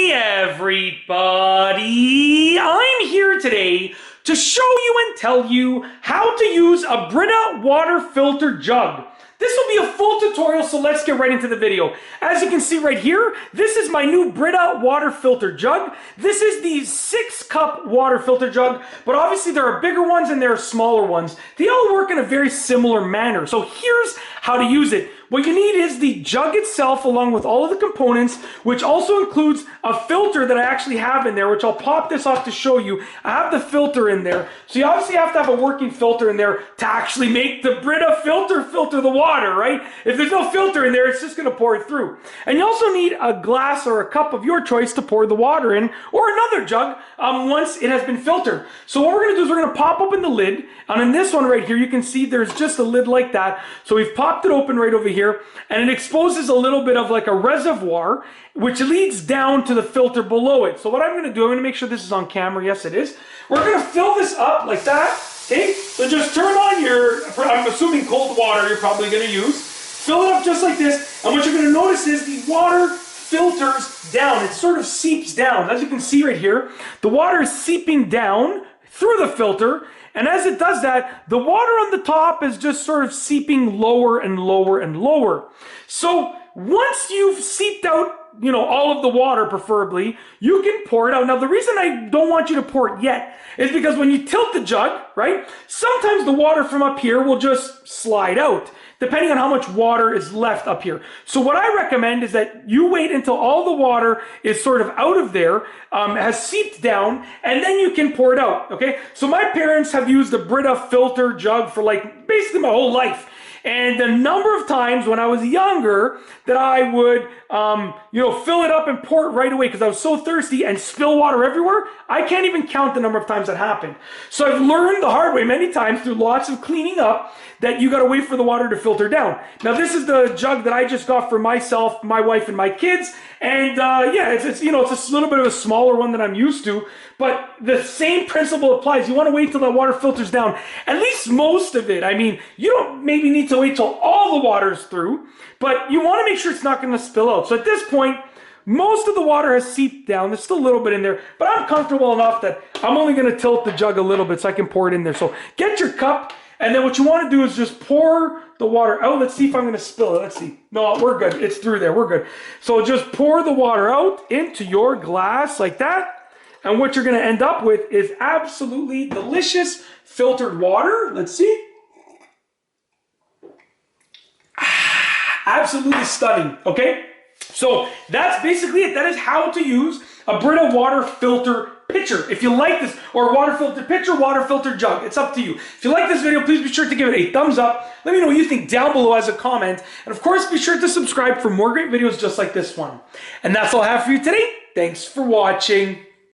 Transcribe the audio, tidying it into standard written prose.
Hey everybody, I'm here today to show you and tell you how to use a Brita water filter jug. This will be a full tutorial, so let's get right into the video. As you can see right here, this is my new Brita water filter jug. This is the 6-cup water filter jug, but obviously there are bigger ones and there are smaller ones. They all work in a very similar manner. So here's how to use it. What you need is the jug itself along with all of the components, which also includes a filter that I actually have in there, which I'll pop this off to show you. I have the filter in there. So you obviously have to have a working filter in there to actually make the Brita filter the water, right? If there's no filter in there, it's just gonna pour it through. And you also need a glass or a cup of your choice to pour the water in, or another jug once it has been filtered. So what we're gonna do is we're gonna pop open the lid, and in this one right here, you can see there's just a lid like that. So we've popped it open right over here, and it exposes a little bit of like a reservoir, which leads down to the filter below it. So what I'm gonna do, I'm gonna make sure this is on camera. Yes, it is. We're gonna fill this up like that. Okay, so just turn on your, I'm assuming cold water you're probably gonna use. Fill it up just like this, and what you're gonna notice is the water filters down. It sort of seeps down. As you can see right here, the water is seeping down through the filter, and as it does that, the water on the top is just sort of seeping lower and lower and lower. So once you've seeped out, you know, all of the water preferably, you can pour it out. Now the reason I don't want you to pour it yet is because when you tilt the jug, right, sometimes the water from up here will just slide out, depending on how much water is left up here. So what I recommend is that you wait until all the water is sort of out of there, has seeped down, and then you can pour it out, okay? So my parents have used the Brita filter jug for like basically my whole life. And the number of times when I was younger that I would, you know, fill it up and pour it right away because I was so thirsty and spill water everywhere, I can't even count the number of times that happened. So I've learned the hard way many times through lots of cleaning up that you got to wait for the water to filter down. Now this is the jug that I just got for myself, my wife, and my kids. And yeah, it's you know, it's a little bit of a smaller one than I'm used to, but the same principle applies. You want to wait till the water filters down, at least most of it. I mean, you don't maybe need to wait till all the water's through, but you want to make sure it's not going to spill out. So at this point, most of the water has seeped down. There's still a little bit in there, but I'm comfortable enough that I'm only going to tilt the jug a little bit so I can pour it in there. So get your cup, and then what you want to do is just pour the water out. Let's see if I'm going to spill it. Let's see. No, we're good. It's through there. We're good. So just pour the water out into your glass like that. And what you're going to end up with is absolutely delicious filtered water. Let's see. Absolutely stunning, okay? So that's basically it. That is how to use a Brita water filter pitcher. If you like this, or water filter pitcher, water filter jug, it's up to you. If you like this video, please be sure to give it a thumbs up. Let me know what you think down below as a comment. And of course, be sure to subscribe for more great videos just like this one. And that's all I have for you today. Thanks for watching.